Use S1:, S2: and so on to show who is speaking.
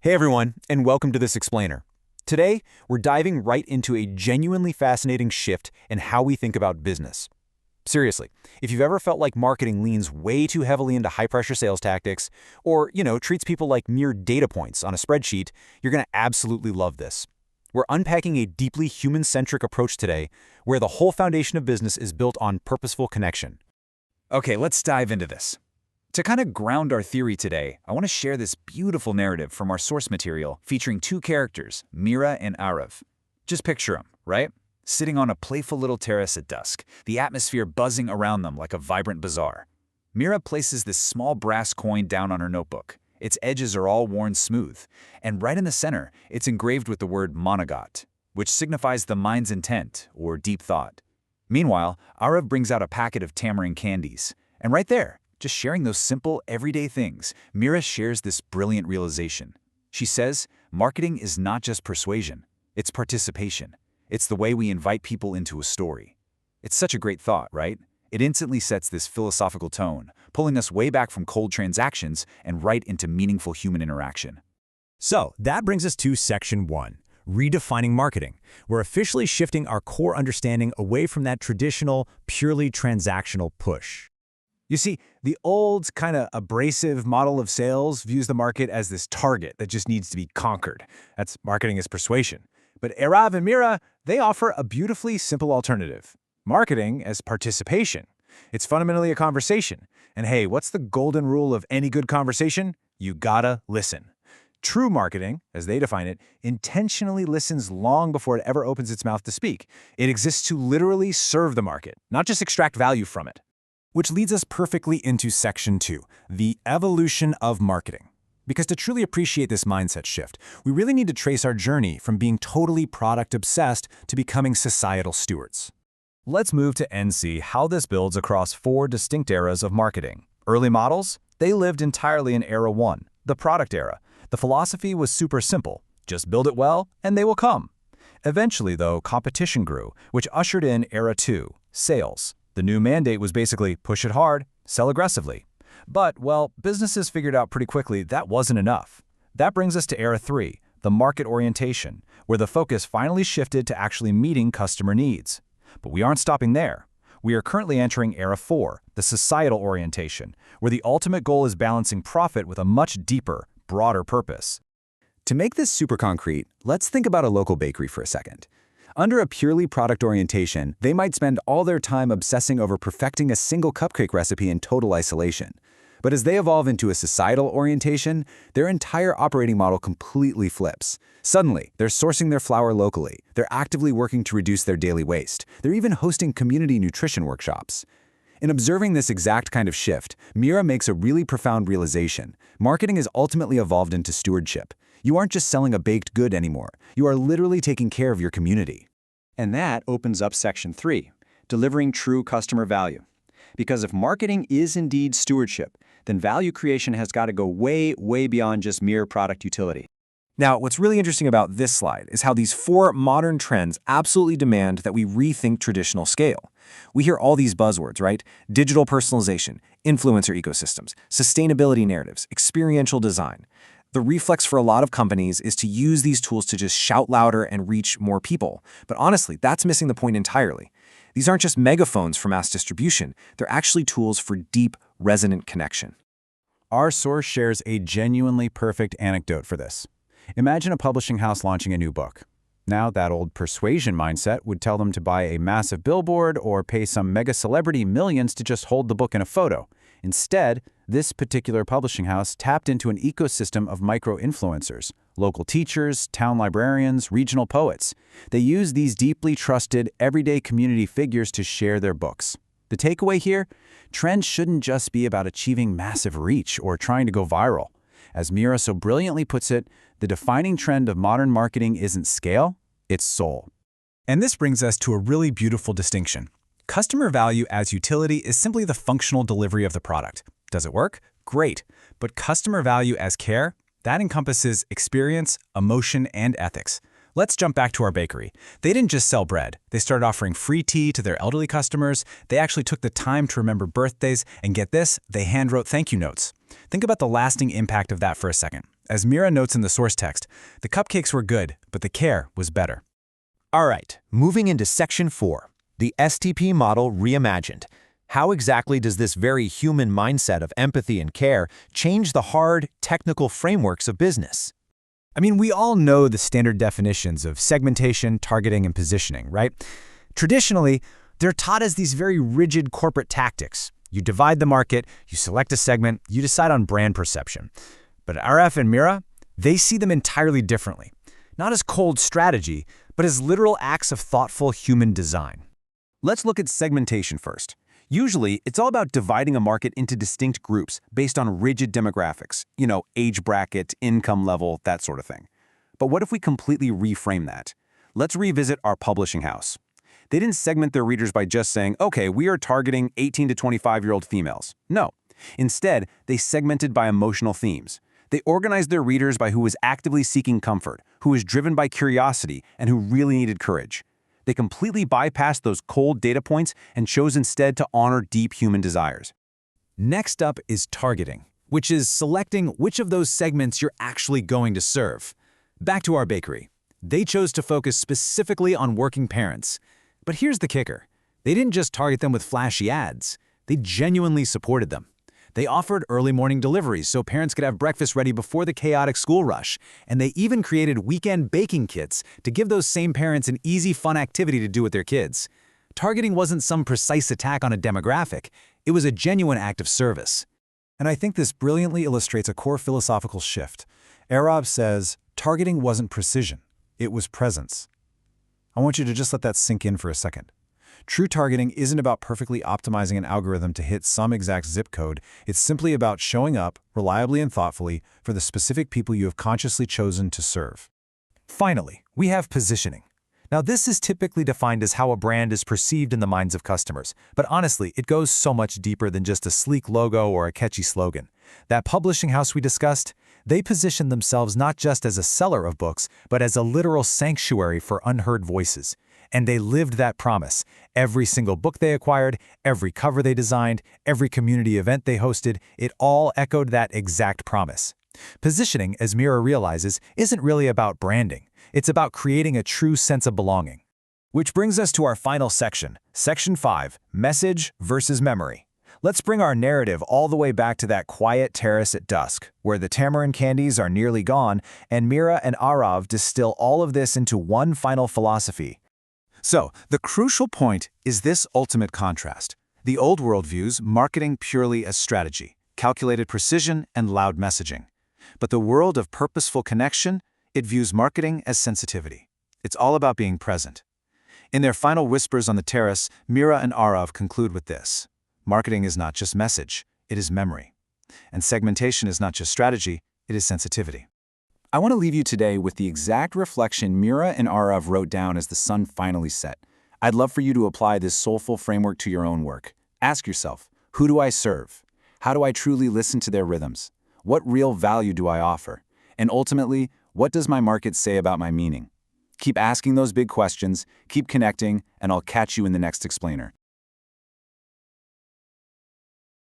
S1: Hey everyone, and welcome to this explainer. Today, we're diving right into a genuinely fascinating shift in how we think about business. Seriously, if you've ever felt like marketing leans way too heavily into high-pressure sales tactics, or, treats people like mere data points on a spreadsheet, you're going to absolutely love this. We're unpacking a deeply human-centric approach today, where the whole foundation of business is built on purposeful connection. Okay, let's dive into this. To kind of ground our theory today, I want to share this beautiful narrative from our source material featuring two characters, Mira and Arav. Just picture them, right? Sitting on a playful little terrace at dusk, the atmosphere buzzing around them like a vibrant bazaar. Mira places this small brass coin down on her notebook. Its edges are all worn smooth, and right in the center, it's engraved with the word monogot, which signifies the mind's intent or deep thought. Meanwhile, Arav brings out a packet of tamarind candies, and right there, just sharing those simple, everyday things, Mira shares this brilliant realization. She says, marketing is not just persuasion, it's participation. It's the way we invite people into a story. It's such a great thought, right? It instantly sets this philosophical tone, pulling us way back from cold transactions and right into meaningful human interaction.
S2: So, that brings us to Section 1, redefining marketing. We're officially shifting our core understanding away from that traditional, purely transactional push.
S1: You see, the old, kind of abrasive model of sales views the market as this target that just needs to be conquered. That's marketing as persuasion. But Arav and Mira, they offer a beautifully simple alternative. Marketing as participation. It's fundamentally a conversation. And hey, what's the golden rule of any good conversation? You gotta listen. True marketing, as they define it, intentionally listens long before it ever opens its mouth to speak. It exists to literally serve the market, not just extract value from it.
S2: Which leads us perfectly into Section 2, the evolution of marketing. Because to truly appreciate this mindset shift, we really need to trace our journey from being totally product-obsessed to becoming societal stewards. Let's move to and see how this builds across 4 distinct eras of marketing. Early models, they lived entirely in Era 1, the product era. The philosophy was super simple. Just build it well, and they will come. Eventually, though, competition grew, which ushered in Era 2, sales. The new mandate was basically push it hard, sell aggressively. But, well, businesses figured out pretty quickly that wasn't enough. That brings us to Era 3, the market orientation, where the focus finally shifted to actually meeting customer needs. But we aren't stopping there. We are currently entering Era 4, the societal orientation, where the ultimate goal is balancing profit with a much deeper, broader purpose.
S1: To make this super concrete, let's think about a local bakery for a second. Under a purely product orientation, they might spend all their time obsessing over perfecting a single cupcake recipe in total isolation. But as they evolve into a societal orientation, their entire operating model completely flips. Suddenly, they're sourcing their flour locally, they're actively working to reduce their daily waste, they're even hosting community nutrition workshops. In observing this exact kind of shift, Mira makes a really profound realization. Marketing has ultimately evolved into stewardship. You aren't just selling a baked good anymore. You are literally taking care of your community.
S3: And that opens up Section 3, delivering true customer value. Because if marketing is indeed stewardship, then value creation has got to go way, way beyond just mere product utility.
S2: Now, what's really interesting about this slide is how these 4 modern trends absolutely demand that we rethink traditional scale. We hear all these buzzwords, right? Digital personalization, influencer ecosystems, sustainability narratives, experiential design. The reflex for a lot of companies is to use these tools to just shout louder and reach more people. But honestly, that's missing the point entirely. These aren't just megaphones for mass distribution. They're actually tools for deep, resonant connection.
S1: Our source shares a genuinely perfect anecdote for this. Imagine a publishing house launching a new book. Now, that old persuasion mindset would tell them to buy a massive billboard or pay some mega celebrity millions to just hold the book in a photo. Instead, this particular publishing house tapped into an ecosystem of micro-influencers, local teachers, town librarians, regional poets. They use these deeply trusted, everyday community figures to share their books. The takeaway here? Trends shouldn't just be about achieving massive reach or trying to go viral. As Mira so brilliantly puts it, the defining trend of modern marketing isn't scale, it's soul.
S2: And this brings us to a really beautiful distinction. Customer value as utility is simply the functional delivery of the product. Does it work? Great. But customer value as care? That encompasses experience, emotion, and ethics. Let's jump back to our bakery. They didn't just sell bread. They started offering free tea to their elderly customers. They actually took the time to remember birthdays, and get this, they handwrote thank you notes. Think about the lasting impact of that for a second. As Mira notes in the source text, the cupcakes were good, but the care was better.
S1: All right, moving into Section 4, the STP model reimagined. How exactly does this very human mindset of empathy and care change the hard, technical frameworks of business?
S2: I mean, we all know the standard definitions of segmentation, targeting, and positioning, right? Traditionally, they're taught as these very rigid corporate tactics. You divide the market, you select a segment, you decide on brand perception. But RF and Mira, they see them entirely differently. Not as cold strategy, but as literal acts of thoughtful human design.
S1: Let's look at segmentation first. Usually, it's all about dividing a market into distinct groups based on rigid demographics, age bracket, income level, that sort of thing. But what if we completely reframe that? Let's revisit our publishing house. They didn't segment their readers by just saying, okay, we are targeting 18 to 25-year-old females. No. Instead, they segmented by emotional themes. They organized their readers by who was actively seeking comfort, who was driven by curiosity, and who really needed courage. They completely bypassed those cold data points and chose instead to honor deep human desires.
S2: Next up is targeting, which is selecting which of those segments you're actually going to serve. Back to our bakery. They chose to focus specifically on working parents. But here's the kicker. They didn't just target them with flashy ads. They genuinely supported them. They offered early morning deliveries so parents could have breakfast ready before the chaotic school rush, and they even created weekend baking kits to give those same parents an easy, fun activity to do with their kids. Targeting wasn't some precise attack on a demographic. It was a genuine act of service.
S3: And I think this brilliantly illustrates a core philosophical shift. Arab says, targeting wasn't precision, it was presence. I want you to just let that sink in for a second. True targeting isn't about perfectly optimizing an algorithm to hit some exact zip code. It's simply about showing up, reliably and thoughtfully, for the specific people you have consciously chosen to serve.
S2: Finally, we have positioning. Now, this is typically defined as how a brand is perceived in the minds of customers, but honestly, it goes so much deeper than just a sleek logo or a catchy slogan. That publishing house we discussed, they position themselves not just as a seller of books, but as a literal sanctuary for unheard voices. And they lived that promise. Every single book they acquired, every cover they designed, every community event they hosted, it all echoed that exact promise. Positioning, as Mira realizes, isn't really about branding. It's about creating a true sense of belonging. Which brings us to our final section, Section 5, Message versus Memory. Let's bring our narrative all the way back to that quiet terrace at dusk, where the tamarind candies are nearly gone, and Mira and Arav distill all of this into one final philosophy. So, the crucial point is this ultimate contrast. The old world views marketing purely as strategy, calculated precision, and loud messaging. But the world of purposeful connection, it views marketing as sensitivity. It's all about being present. In their final whispers on the terrace, Mira and Arav conclude with this. Marketing is not just message, it is memory. And segmentation is not just strategy, it is sensitivity. I want to leave you today with the exact reflection Mira and Arav wrote down as the sun finally set. I'd love for you to apply this soulful framework to your own work. Ask yourself, who do I serve? How do I truly listen to their rhythms? What real value do I offer? And ultimately, what does my market say about my meaning? Keep asking those big questions, keep connecting, and I'll catch you in the next explainer.